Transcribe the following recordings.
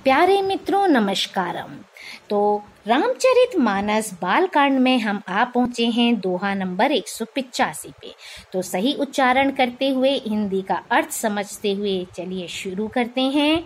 प्यारे मित्रों नमस्कारम। तो रामचरितमानस बालकांड में हम आ पहुंचे हैं दोहा नंबर 185 पे। तो सही उच्चारण करते हुए हिंदी का अर्थ समझते हुए चलिए शुरू करते हैं।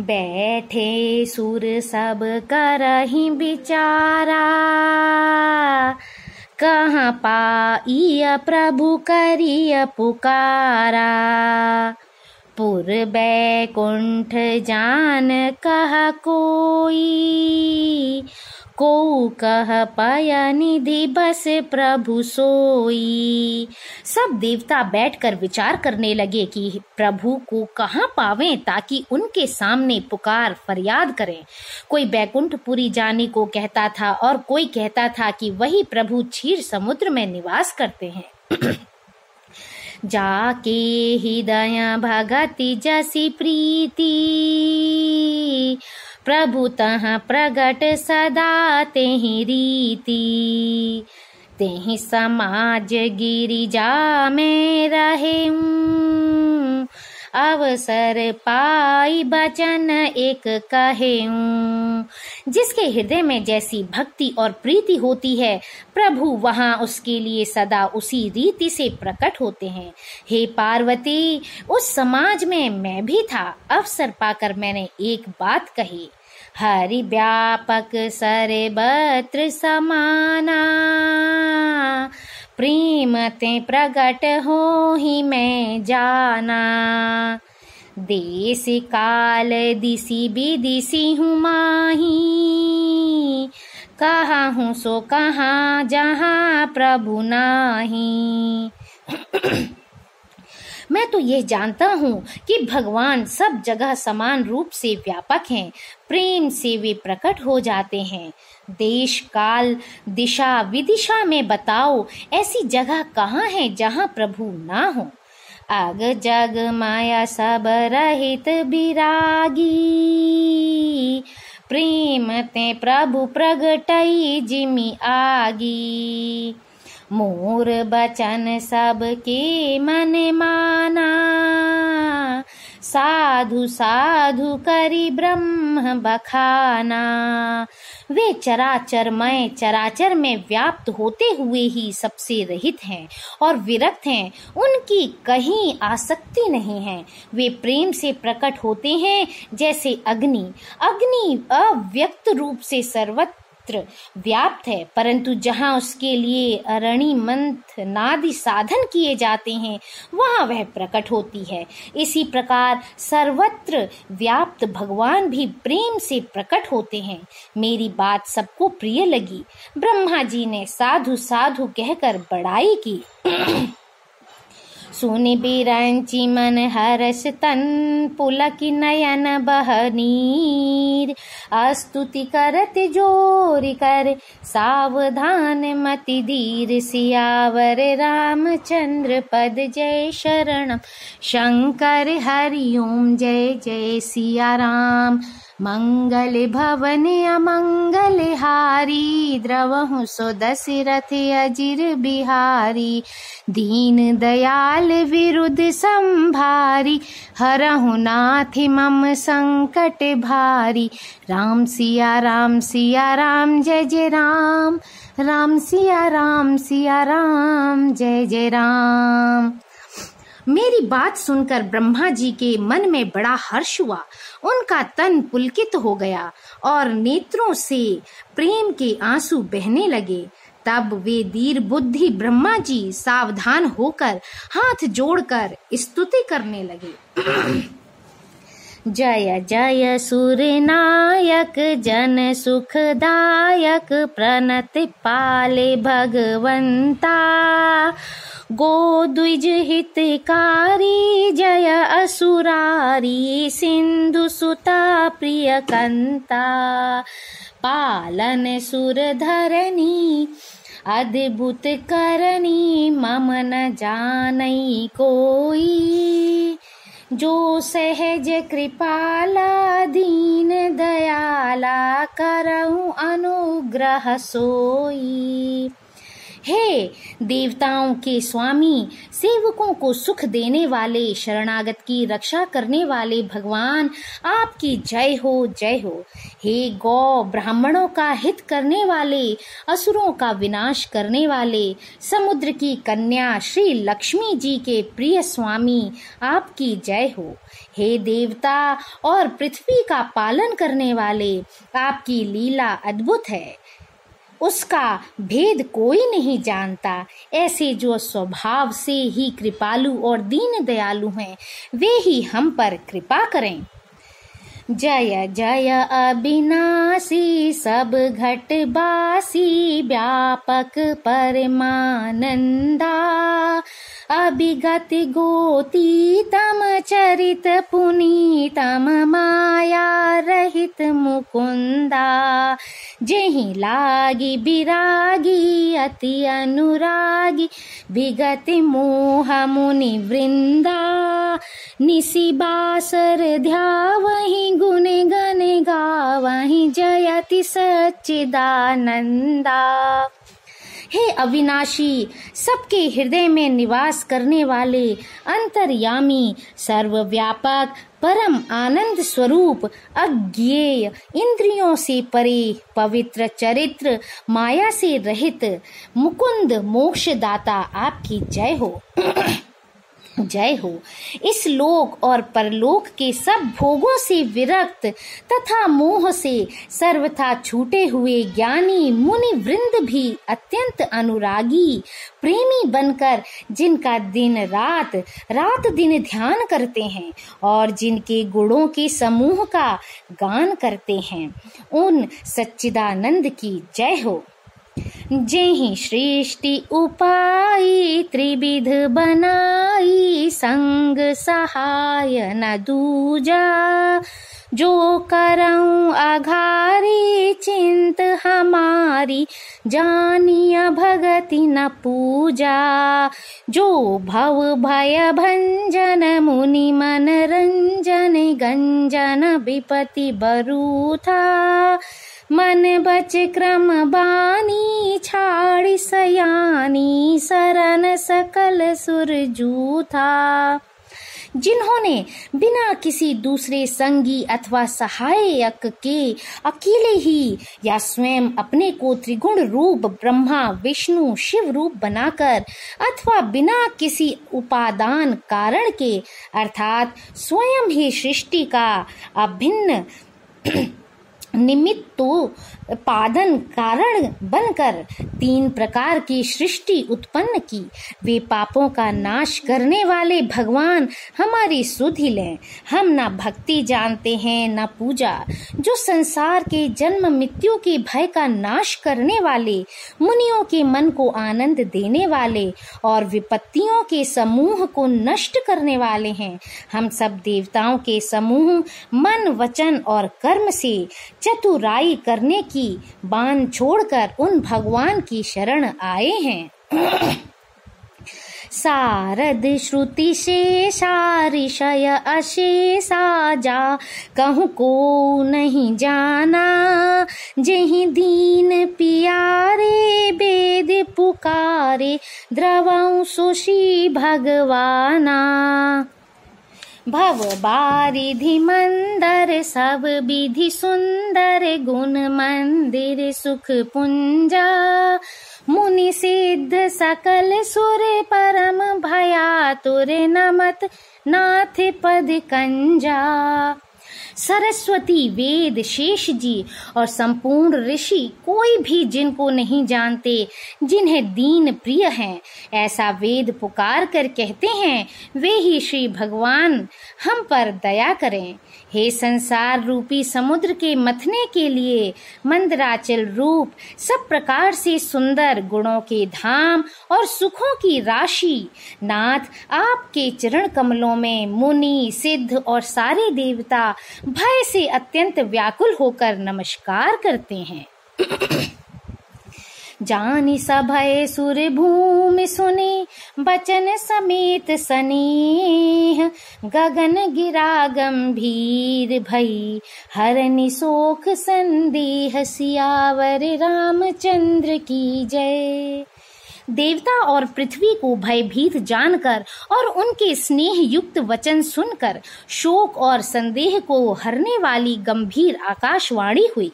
बैठे सुर सब करहि बिचारा, कहाँ पाइय प्रभु करिय पुकारा। पुर बैकुंठ जान कह कोई, को कह पाय निधि बस प्रभु सोई। सब देवता बैठकर विचार करने लगे कि प्रभु को कहाँ पावें ताकि उनके सामने पुकार फरियाद करें। कोई बैकुंठपुरी जाने को कहता था और कोई कहता था कि वही प्रभु क्षीर समुद्र में निवास करते हैं। जाके हृदय भगति जसी प्रीति, प्रभु तहाँ प्रगट सदा तेहि रीति। तेहि समाज गिरिजा में रहें, अवसर पाई बचन एक कहें। जिसके हृदय में जैसी भक्ति और प्रीति होती है, प्रभु वहाँ उसके लिए सदा उसी रीति से प्रकट होते हैं। हे पार्वती, उस समाज में मैं भी था। अवसर पाकर मैंने एक बात कही, हरि व्यापक सर्वत्र समाना, प्रेम ते प्रगट हो ही मैं जाना। देश काल दिसी विदिसी हूँ माही, कहाँ हूँ सो कहाँ जहाँ प्रभु नाही। मैं तो यह जानता हूँ कि भगवान सब जगह समान रूप से व्यापक हैं। प्रेम से वे प्रकट हो जाते हैं। देश काल दिशा विदिशा में बताओ, ऐसी जगह कहाँ है जहाँ प्रभु ना हो। अग जग माया सब रहित विरागी, प्रेम ते प्रभु प्रगटई जिमि आगी। मोर बचन सबके मन माना, साधु साधु करी ब्रह्म बखाना। वे चराचरमय चराचर में व्याप्त होते हुए ही सबसे रहित हैं और विरक्त हैं। उनकी कहीं आसक्ति नहीं है। वे प्रेम से प्रकट होते हैं जैसे अग्नि। अग्नि अव्यक्त रूप से सर्वत्र व्याप्त है, परंतु जहाँ उसके लिए अरणि मंथ नादि साधन किए जाते हैं, वहाँ वह प्रकट होती है। इसी प्रकार सर्वत्र व्याप्त भगवान भी प्रेम से प्रकट होते हैं। मेरी बात सबको प्रिय लगी। ब्रह्मा जी ने साधु साधु कहकर बड़ाई की। सुनि बिरंची मन हर्ष तन, पुलक नयन बह नीर। स्तुति करत जोरि कर, सावधान मति धीर। सियावर रामचंद्र पद जय शरणम, शंकर हरि ओम जय जय सिया राम। मंगल भवन अमंगल हारी, द्रवहु सो दशरथ अजिर बिहारी। दीन दयाल विरुद्ध संभारी, हरहु नाथ मम संकट भारी। राम सिया राम जय जय राम, राम सिया राम जय जय राम। मेरी बात सुनकर ब्रह्मा जी के मन में बड़ा हर्ष हुआ। उनका तन पुलकित हो गया और नेत्रों से प्रेम के आंसू बहने लगे। तब वे धीर बुद्धि ब्रह्मा जी सावधान होकर हाथ जोड़कर स्तुति करने लगे। जय जय सुर नायक जन सुखदायक, प्रणत पाले भगवंता। गो द्विज हितकारी, जय असुरारी, सिंधु सुता प्रिय कंता। पालन सुर धरनी, अद्भुत करनी, मम न जानई कोई। जो सहज कृपाला दीन दयाला, करहु अनुग्रह सोई। हे देवताओं के स्वामी, सेवकों को सुख देने वाले, शरणागत की रक्षा करने वाले भगवान, आपकी जय हो, जय हो। हे गौ ब्राह्मणों का हित करने वाले, असुरों का विनाश करने वाले, समुद्र की कन्या श्री लक्ष्मी जी के प्रिय स्वामी, आपकी जय हो। हे देवता और पृथ्वी का पालन करने वाले, आपकी लीला अद्भुत है, उसका भेद कोई नहीं जानता। ऐसे जो स्वभाव से ही कृपालु और दीन दयालु हैं, वे ही हम पर कृपा करें। जय जय अविनाशी, सब घटबासी, व्यापक परमानंदा, अभिगत गोतीतम, चरित पुनीतम, माया रहित मुकुंदा। जेहि लागी विरागी, अति अनुरागी, विगत मोह मुनि वृंदा, निसी बासर ध्यावहि, गुण गण गावहि, जयति सच्चिदानंदा। हे अविनाशी, सबके हृदय में निवास करने वाले, अंतर्यामी, सर्वव्यापक, परम आनंद स्वरूप, अज्ञेय, इंद्रियों से परे, पवित्र चरित्र, माया से रहित, मुकुंद मोक्षदाता, आपकी जय हो। जय हो। इस लोक और परलोक के सब भोगों से विरक्त तथा मोह से सर्वथा छूटे हुए ज्ञानी मुनि वृंद भी अत्यंत अनुरागी प्रेमी बनकर, जिनका दिन रात रात दिन ध्यान करते हैं और जिनके गुणों के समूह का गान करते हैं, उन सच्चिदानंद की जय हो। जेहि सृष्टि उपाई, त्रिविध बनाई, संग सहाय न दूजा, जो करऊं आघारी, चिंत हमारी, जानिया भगति न पूजा। जो भव भय भंजन, मुनि मन रंजन, गंजन विपति बरूथा, मन बच क्रम बानी, छाड़ी सयानी, सरन सकल सुर जूथा। जिन्होंने बिना किसी दूसरे संगी अथवा सहायक के अकेले ही या स्वयं अपने को त्रिगुण रूप ब्रह्मा विष्णु शिव रूप बनाकर, अथवा बिना किसी उपादान कारण के अर्थात स्वयं ही सृष्टि का अभिन्न निमित्तोपादन कारण बनकर तीन प्रकार की सृष्टि उत्पन्न की, वे पापों का नाश करने वाले भगवान हमारी सुध ही लें। हम न भक्ति जानते हैं न पूजा। जो संसार के जन्म मृत्यु के भय का नाश करने वाले, मुनियों के मन को आनंद देने वाले और विपत्तियों के समूह को नष्ट करने वाले हैं, हम सब देवताओं के समूह मन वचन और कर्म से चतुराई करने की बान छोड़कर उन भगवान की शरण आए हैं। सारद श्रुति शेषा, ऋषय अशेषा, जा कहूँ को नहीं जाना, जेहि दीन पियारे, वेद पुकारे, द्रवं सुषि भगवाना। भव बारिधि मंदर, सब विधि सुंदर, गुण मंदिर सुख पुंजा, मुनि सिद्ध सकल सुर, परम भयातुर, नमत नाथ पद कंजा। सरस्वती, वेद, शेष जी और संपूर्ण ऋषि कोई भी जिनको नहीं जानते, जिन्हें दीन प्रिय हैं, ऐसा वेद पुकार कर कहते हैं, वे ही श्री भगवान हम पर दया करें। हे संसार रूपी समुद्र के मथने के लिए मंदराचल रूप, सब प्रकार से सुंदर गुणों के धाम और सुखों की राशि, नाथ आपके चरण कमलों में मुनि सिद्ध और सारे देवता भय से अत्यंत व्याकुल होकर नमस्कार करते हैं। जानि सभय सुर भूमि सुने, बचन समेत स्नेह, गगन गिरा गंभीर भई, हरनि शोक संदेह, सियावर रामचंद्र की जय। देवता और पृथ्वी को भयभीत जानकर और उनके स्नेह युक्त वचन सुनकर शोक और संदेह को हरने वाली गंभीर आकाशवाणी हुई।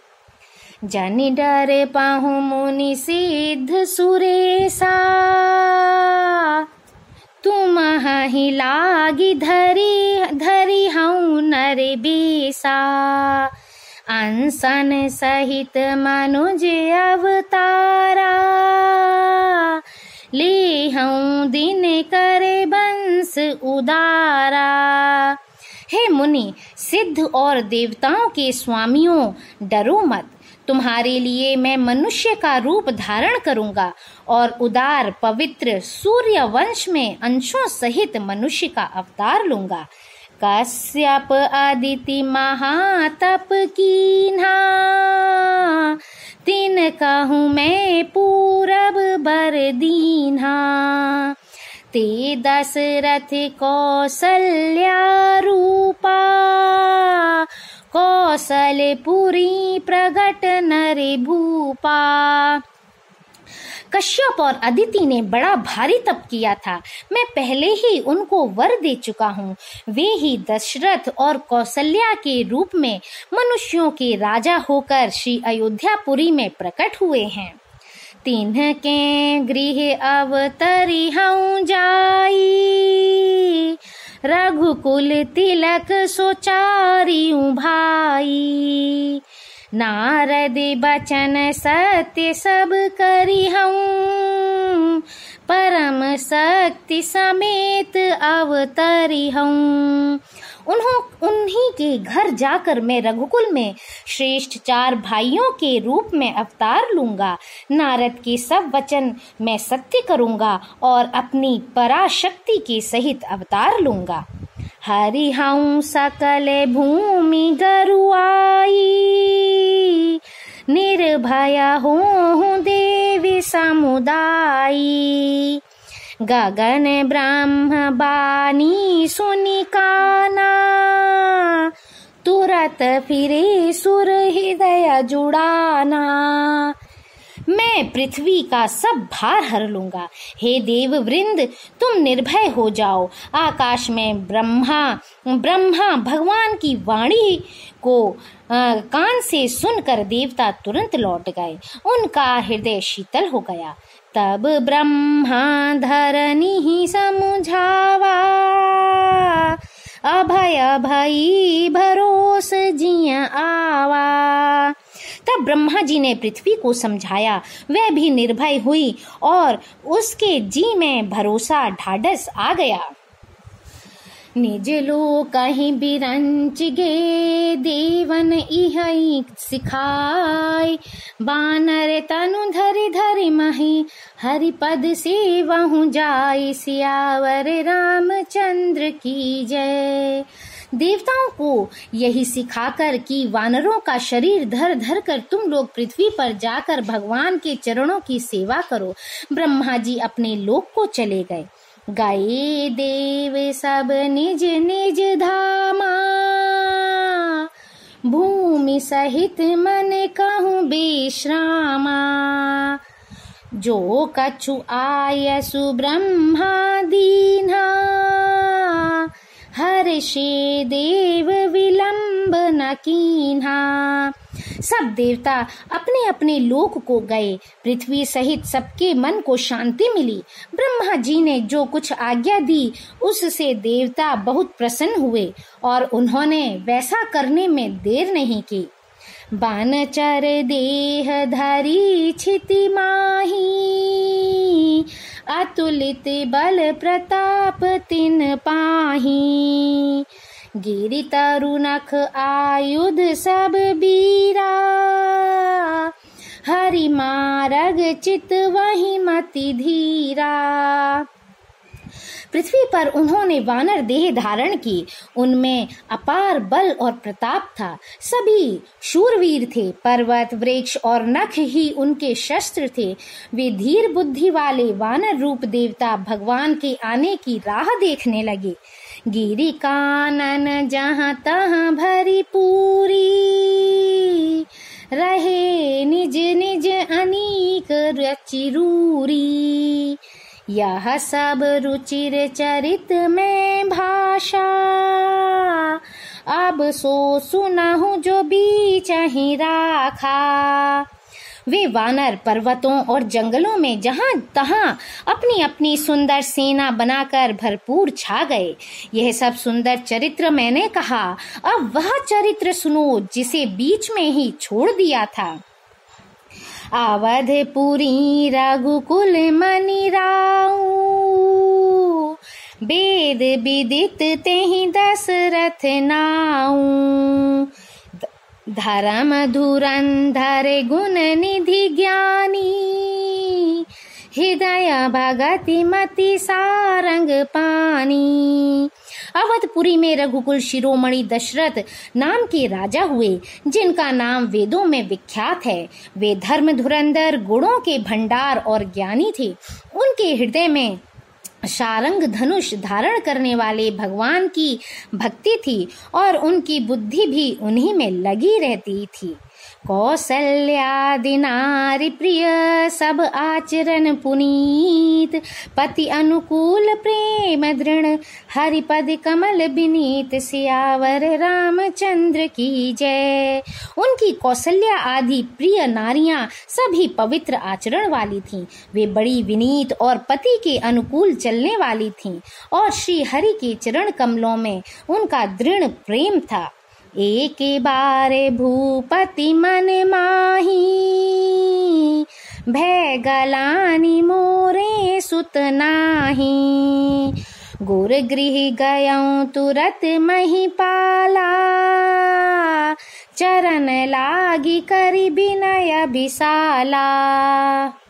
जन डर पाहु मुनि सिद्ध सुरेसा, तुम ही लागी धरी धरी हूँ नर बेसा। अनसन सहित मनुज अवतारा, ले हूँ दिन करे बंस उदारा। हे मुनि, सिद्ध और देवताओं के स्वामियों, डरो मत। तुम्हारे लिए मैं मनुष्य का रूप धारण करूंगा और उदार पवित्र सूर्य वंश में अंशों सहित मनुष्य का अवतार लूंगा। कश्यप अदिति महातप कीन्हा, तिन कहूँ मैं पूरब बर दीन्हा। ते दशरथ कौसल्या रूपा, कौशलपुरी प्रगट नर भूपा। कश्यप और अदिति ने बड़ा भारी तप किया था। मैं पहले ही उनको वर दे चुका हूँ। वे ही दशरथ और कौशल्या के रूप में मनुष्यों के राजा होकर श्री अयोध्यापुरी में प्रकट हुए हैं। तिन्ह के गृह अवतरी हूँ जाई, रघुकुल तिलक सोचारी भाई। नारद बचन सत्य सब करी हूँ, परम शक्ति समेत अवतरी हूँ। उन्हीं के घर जाकर मैं रघुकुल में श्रेष्ठ 4 भाइयों के रूप में अवतार लूंगा। नारद के सब वचन मैं सत्य करूंगा और अपनी पराशक्ति के सहित अवतार लूंगा। हरि हूँ सकल भूमि गरुआई, निर्भय हूँ देवी समुदाई। गगन ब्रह्म बानी सुनि काना, तुरत फिरे सुर हृदय जुड़ाना। मैं पृथ्वी का सब भार हर लूंगा। हे देव वृंद, तुम निर्भय हो जाओ। आकाश में ब्रह्मा भगवान की वाणी को कान से सुनकर देवता तुरंत लौट गए। उनका हृदय शीतल हो गया। तब ब्रह्मा धरनी ही समुझावा, अभय भई भरोस जिया आवा। तब ब्रह्मा जी ने पृथ्वी को समझाया। वह भी निर्भय हुई और उसके जी में भरोसा ढाढ़स आ गया। निज लोक कहीं बिरंच गे, देवन इहई सिखाय। बानर तनु धरि धरि मही, हरि पद से वहु जाय। सियावर रामचंद्र की जय। देवताओं को यही सिखाकर कि वानरों का शरीर धर धर कर तुम लोग पृथ्वी पर जाकर भगवान के चरणों की सेवा करो, ब्रह्मा जी अपने लोक को चले गए। गए देव सब निज निज धामा, भूमि सहित मन कहूँ विश्रामा। जो कछु आयसु ब्रह्मा दीन्हा, हर्षे देव विलंब न कीन्हा। सब देवता अपने अपने लोक को गए। पृथ्वी सहित सबके मन को शांति मिली। ब्रह्मा जी ने जो कुछ आज्ञा दी उससे देवता बहुत प्रसन्न हुए और उन्होंने वैसा करने में देर नहीं की। बानचर देह धरी छिति माही, अतुलित बल प्रताप तिन पाही। गिरि तरु नख आयुध सब बीरा, हरि मारग चित वही मति धीरा। पृथ्वी पर उन्होंने वानर देह धारण की। उनमें अपार बल और प्रताप था। सभी शूरवीर थे। पर्वत वृक्ष और नख ही उनके शस्त्र थे। वे धीर बुद्धि वाले वानर रूप देवता भगवान के आने की राह देखने लगे। गिरि कानन जहाँ तहाँ भरी पूरी, रहे निज निज अनीक रचिरूरी। यह सब रुचिर चरित में भाषा, अब सो सुनहु जो बीच ही राखा। वे वानर पर्वतों और जंगलों में जहां तहां अपनी अपनी सुंदर सेना बनाकर भरपूर छा गए। यह सब सुंदर चरित्र मैंने कहा, अब वह चरित्र सुनो जिसे बीच में ही छोड़ दिया था। अवधपुरी रघुकुल मनि राऊ, वेद विदित तेहि दशरथ नाऊ। धर्म धुरंधर गुण निधि ज्ञानी, हृदय भगति मति सारंग पानी। अवधपुरी में रघुकुल शिरोमणि दशरथ नाम के राजा हुए, जिनका नाम वेदों में विख्यात है। वे धर्म धुरंधर, गुणों के भंडार और ज्ञानी थे। उनके हृदय में सारंग धनुष धारण करने वाले भगवान की भक्ति थी और उनकी बुद्धि भी उन्हीं में लगी रहती थी। कौसल्यादि नारी प्रिय सब आचरण पुनीत, पति अनुकूल प्रेम दृढ़ हरिपद कमल बिनीत। सियावर रामचंद्र की जय। उनकी कौशल्या आदि प्रिय नारियां सभी पवित्र आचरण वाली थीं। वे बड़ी विनीत और पति के अनुकूल चलने वाली थीं और श्री हरि के चरण कमलों में उनका दृढ़ प्रेम था। एक बारे भूपति मन माही, भय गलानी मोरे सुत नाही। गुर गृह गयऊं तुरत महिपाला, चरण लागी करि विनय विशाला।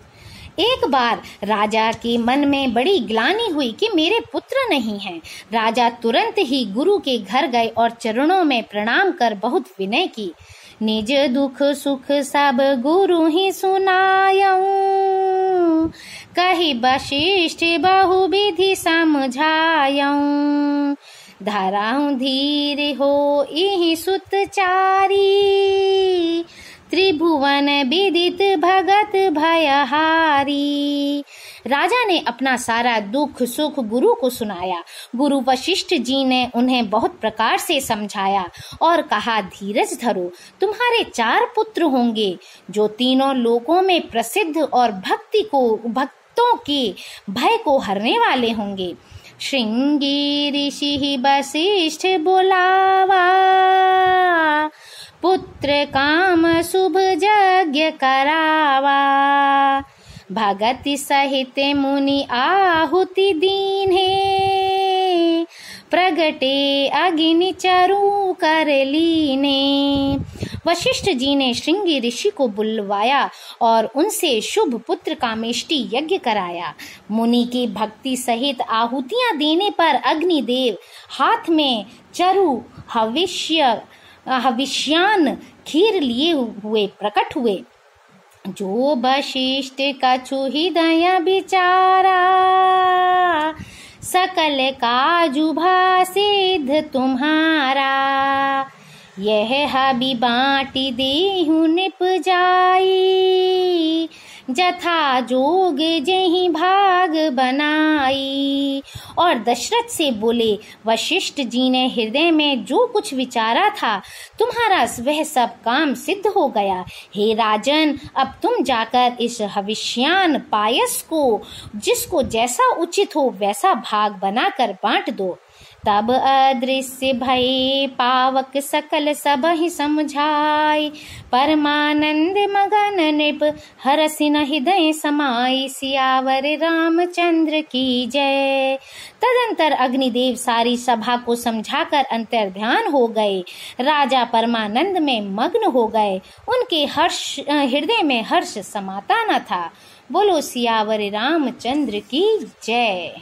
एक बार राजा के मन में बड़ी ग्लानि हुई कि मेरे पुत्र नहीं हैं। राजा तुरंत ही गुरु के घर गए और चरणों में प्रणाम कर बहुत विनय की। निज दुख सुख सब गुरु ही सुनायऊं, कही वशिष्ठ बहु विधि समझायऊं। धराऊं धीर हो इहि सुतचारी, त्रिभुवन विदित भगत भयहारी। राजा ने अपना सारा दुख सुख गुरु को सुनाया। गुरु वशिष्ठ जी ने उन्हें बहुत प्रकार से समझाया और कहा, धीरज धरो, तुम्हारे 4 पुत्र होंगे जो तीनों लोकों में प्रसिद्ध और भक्तों के भय को हरने वाले होंगे। श्रृंगी ऋषि वशिष्ठ बुलावा, पुत्र काम शुभ यज्ञ करावा। भगति सहित मुनि आहुति दीन्हे, प्रगटे अग्नि चरु कर लीने। वशिष्ठ जी ने श्रृंगी ऋषि को बुलवाया और उनसे शुभ पुत्र कामेष्टि यज्ञ कराया। मुनि की भक्ति सहित आहुतियां देने पर अग्निदेव हाथ में चरु हविष्यान खीर लिए हुए प्रकट हुए। जो वशिष्ठ कछु हृदय विचारा, सकल काजु भासिद्ध तुम्हारा। यह हबि बाँटि देहु निप जाई, जथा जोग जेहि भाग बनाई। और दशरथ से बोले, वशिष्ठ जी ने हृदय में जो कुछ विचारा था, तुम्हारा वह सब काम सिद्ध हो गया। हे राजन, अब तुम जाकर इस हविष्यान पायस को जिसको जैसा उचित हो वैसा भाग बनाकर बांट दो। तब अदृश्य भय पावक सकल सब ही समझाई, परमानंद मगन नृप हरसिन हृदय समाई। सियावर रामचंद्र की जय। तदंतर अग्निदेव सारी सभा को समझाकर अंतर्ध्यान हो गए। राजा परमानंद में मग्न हो गए। उनके हृदय में हर्ष समाता न था। बोलो सियावर रामचंद्र की जय।